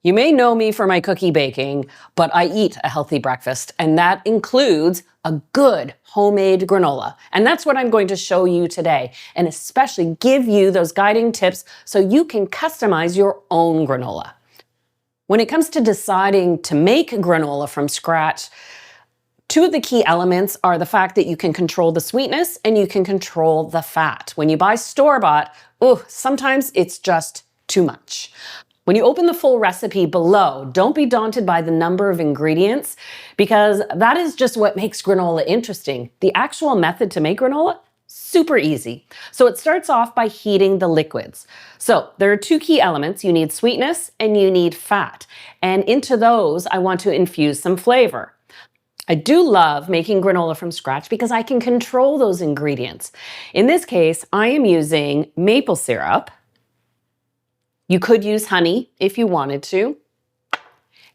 You may know me for my cookie baking, but I eat a healthy breakfast, and that includes a good homemade granola. And that's what I'm going to show you today, and especially give you those guiding tips so you can customize your own granola. When it comes to deciding to make granola from scratch, two of the key elements are the fact that you can control the sweetness and you can control the fat. When you buy store-bought, sometimes it's just too much. When you open the full recipe below, don't be daunted by the number of ingredients because that is just what makes granola interesting. The actual method to make granola, super easy. So it starts off by heating the liquids. So there are two key elements. You need sweetness and you need fat. And into those, I want to infuse some flavor. I do love making granola from scratch because I can control those ingredients. In this case, I am using maple syrup. You could use honey if you wanted to.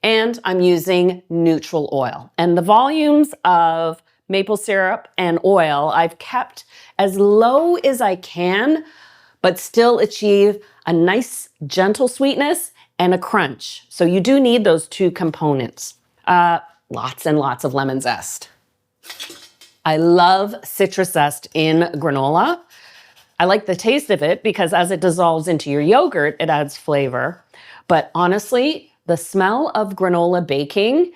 And I'm using neutral oil. And the volumes of maple syrup and oil I've kept as low as I can, but still achieve a nice gentle sweetness and a crunch. So you do need those two components. Lots and lots of lemon zest. I love citrus zest in granola. I like the taste of it because as it dissolves into your yogurt, it adds flavor. But honestly, the smell of granola baking,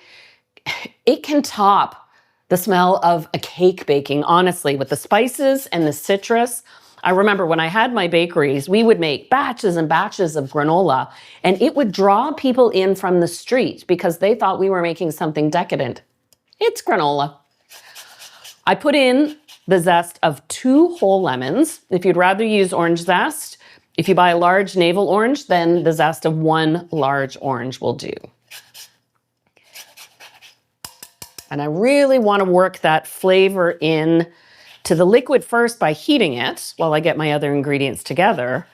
it can top the smell of a cake baking, honestly, with the spices and the citrus. I remember when I had my bakeries, we would make batches and batches of granola, and it would draw people in from the street because they thought we were making something decadent. It's granola. I put in the zest of 2 whole lemons. If you'd rather use orange zest, if you buy a large navel orange, then the zest of 1 large orange will do. And I really want to work that flavor in to the liquid first by heating it while I get my other ingredients together.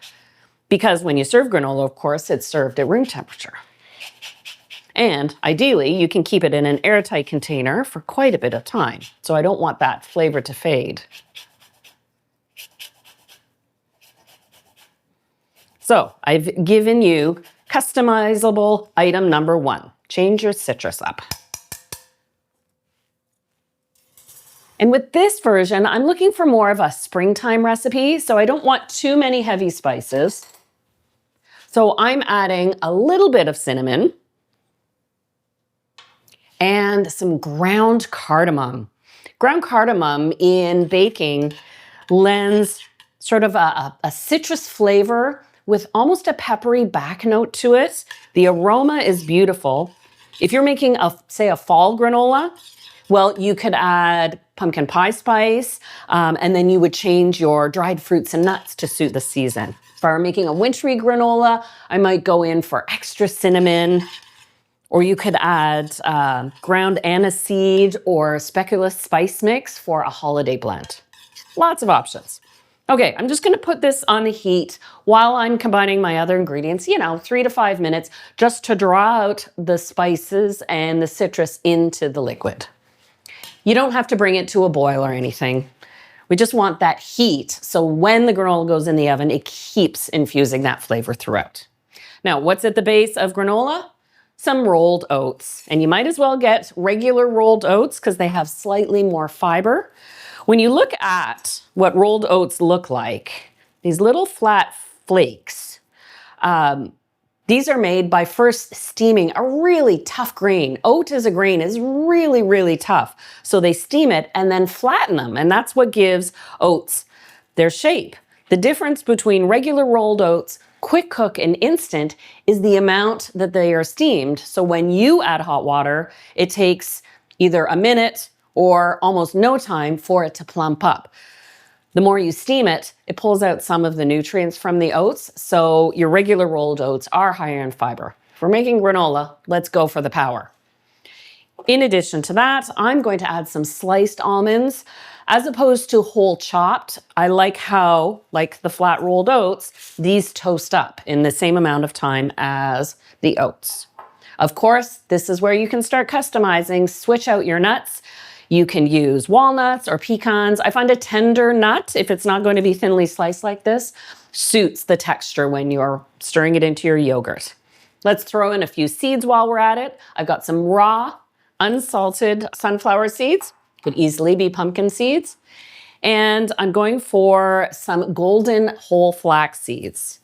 Because when you serve granola, of course, it's served at room temperature. And ideally, you can keep it in an airtight container for quite a bit of time. So I don't want that flavor to fade. So I've given you customizable item number 1. Change your citrus up. And with this version, I'm looking for more of a springtime recipe, so I don't want too many heavy spices. So I'm adding a little bit of cinnamon and some ground cardamom. Ground cardamom in baking lends sort of a citrus flavor with almost a peppery back note to it. The aroma is beautiful. If you're making say a fall granola, well, you could add pumpkin pie spice, and then you would change your dried fruits and nuts to suit the season. If I were making a wintry granola, I might go in for extra cinnamon, or you could add ground aniseed or speculoos spice mix for a holiday blend. Lots of options. Okay, I'm just gonna put this on the heat while I'm combining my other ingredients, 3 to 5 minutes, just to draw out the spices and the citrus into the liquid. You don't have to bring it to a boil or anything. We just want that heat, so when the granola goes in the oven, it keeps infusing that flavor throughout. Now, what's at the base of granola? Some rolled oats. And you might as well get regular rolled oats because they have slightly more fiber. When you look at what rolled oats look like, these little flat flakes, these are made by first steaming a really tough grain. Oat as a grain is really, really tough. So they steam it and then flatten them, and that's what gives oats their shape. The difference between regular rolled oats, quick cook, and instant is the amount that they are steamed. So when you add hot water, it takes either a minute or almost no time for it to plump up. The more you steam it, it pulls out some of the nutrients from the oats, so your regular rolled oats are higher in fiber. If we're making granola, let's go for the power. In addition to that, I'm going to add some sliced almonds. As opposed to whole chopped, I like how, like the flat rolled oats, these toast up in the same amount of time as the oats. Of course, this is where you can start customizing, switch out your nuts. You can use walnuts or pecans. I find a tender nut, if it's not going to be thinly sliced like this, suits the texture when you're stirring it into your yogurt. Let's throw in a few seeds while we're at it. I've got some raw, unsalted sunflower seeds. Could easily be pumpkin seeds. And I'm going for some golden whole flax seeds.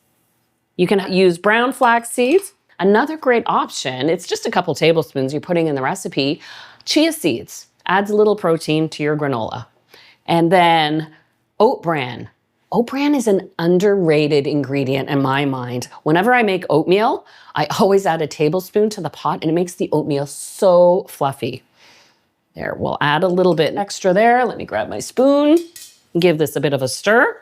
You can use brown flax seeds. Another great option, it's just a couple tablespoons you're putting in the recipe, chia seeds. Adds a little protein to your granola. And then oat bran. Oat bran is an underrated ingredient in my mind. Whenever I make oatmeal, I always add a tablespoon to the pot and it makes the oatmeal so fluffy. There, we'll add a little bit extra there. Let me grab my spoon and give this a bit of a stir.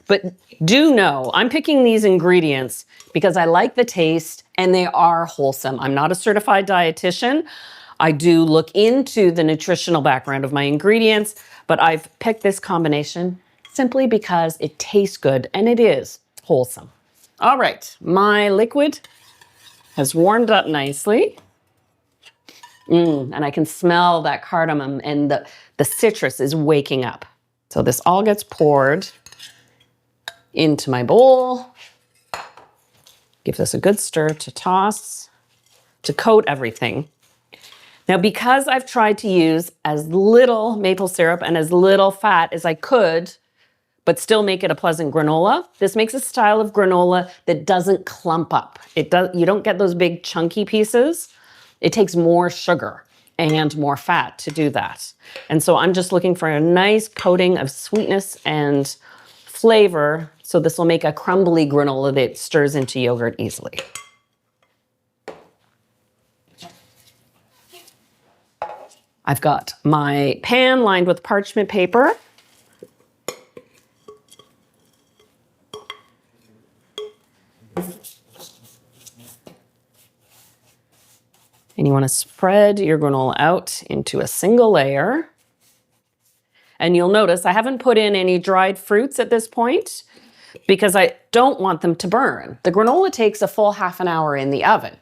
But do know, I'm picking these ingredients because I like the taste and they are wholesome. I'm not a certified dietitian. I do look into the nutritional background of my ingredients, but I've picked this combination simply because it tastes good and it is wholesome. All right, my liquid has warmed up nicely. And I can smell that cardamom and the citrus is waking up. So this all gets poured into my bowl. Give this a good stir to toss, to coat everything. Now, because I've tried to use as little maple syrup and as little fat as I could, but still make it a pleasant granola, this makes a style of granola that doesn't clump up. You don't get those big chunky pieces. It takes more sugar and more fat to do that. And so I'm just looking for a nice coating of sweetness and flavor, so this will make a crumbly granola that stirs into yogurt easily. I've got my pan lined with parchment paper. And you want to spread your granola out into a single layer. And you'll notice I haven't put in any dried fruits at this point because I don't want them to burn. The granola takes a full half an hour in the oven.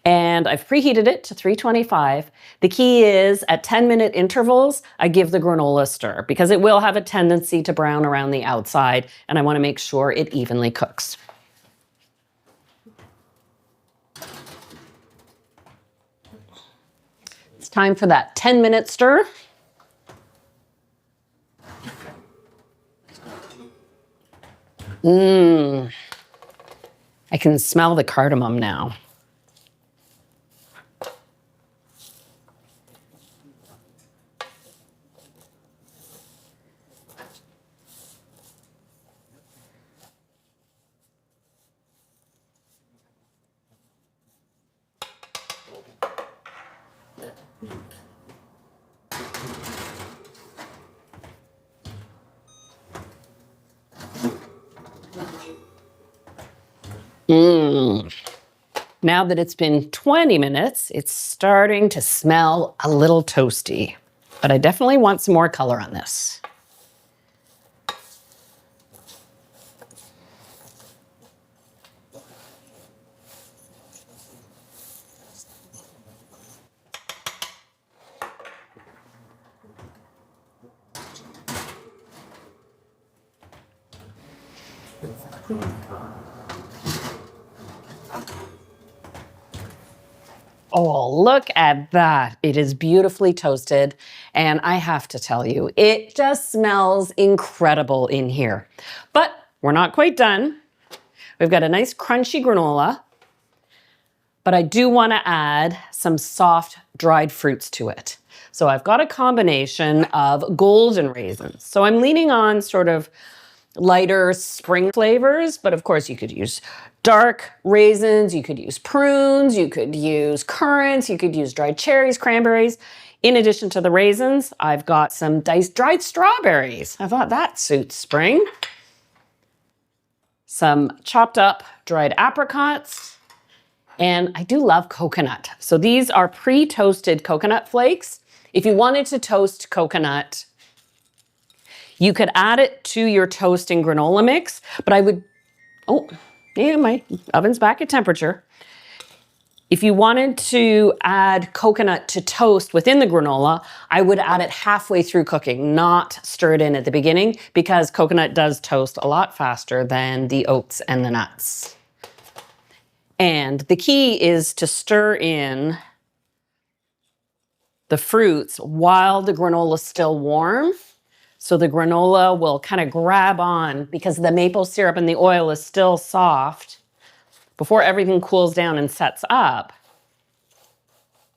And I've preheated it to 325. The key is at 10-minute intervals, I give the granola a stir because it will have a tendency to brown around the outside and I want to make sure it evenly cooks. It's time for that 10-minute stir. I can smell the cardamom now. Now that it's been 20 minutes, it's starting to smell a little toasty, but I definitely want some more color on this. Oh, look at that. It is beautifully toasted. And I have to tell you, it just smells incredible in here. But we're not quite done. We've got a nice crunchy granola, but I do want to add some soft dried fruits to it. So I've got a combination of golden raisins. So I'm leaning on sort of lighter spring flavors, but of course you could use dark raisins, you could use prunes, you could use currants, you could use dried cherries, cranberries. In addition to the raisins, I've got some diced dried strawberries. I thought that suits spring. Some chopped up dried apricots, and I do love coconut. So these are pre-toasted coconut flakes. If you wanted to toast coconut, you could add it to your toast and granola mix, but I would, oh, yeah, my oven's back at temperature. If you wanted to add coconut to toast within the granola, I would add it halfway through cooking, not stir it in at the beginning, because coconut does toast a lot faster than the oats and the nuts. And the key is to stir in the fruits while the granola is still warm. So the granola will kind of grab on because the maple syrup and the oil is still soft. Before everything cools down and sets up,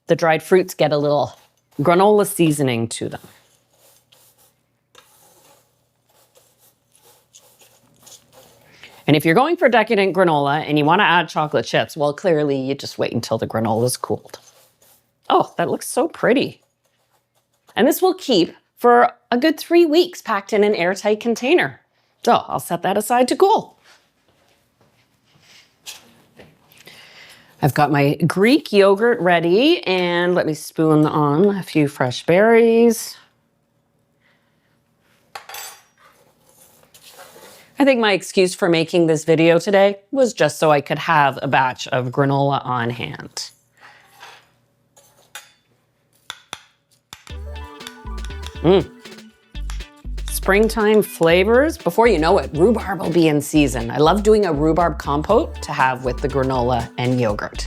the dried fruits get a little granola seasoning to them. And if you're going for decadent granola and you want to add chocolate chips, well, clearly you just wait until the granola is cooled. Oh, that looks so pretty. And this will keep for a good 3 weeks packed in an airtight container. So I'll set that aside to cool. I've got my Greek yogurt ready, and let me spoon on a few fresh berries. I think my excuse for making this video today was just so I could have a batch of granola on hand. Springtime flavors. Before you know it, rhubarb will be in season. I love doing a rhubarb compote to have with the granola and yogurt.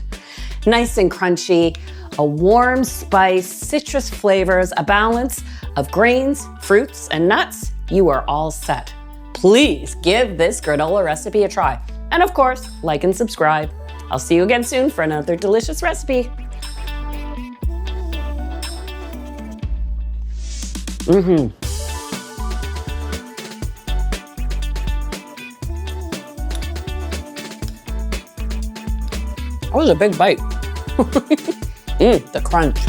Nice and crunchy, a warm spice, citrus flavors, a balance of grains, fruits, and nuts. You are all set. Please give this granola recipe a try. And of course, like and subscribe. I'll see you again soon for another delicious recipe. That was a big bite. The crunch.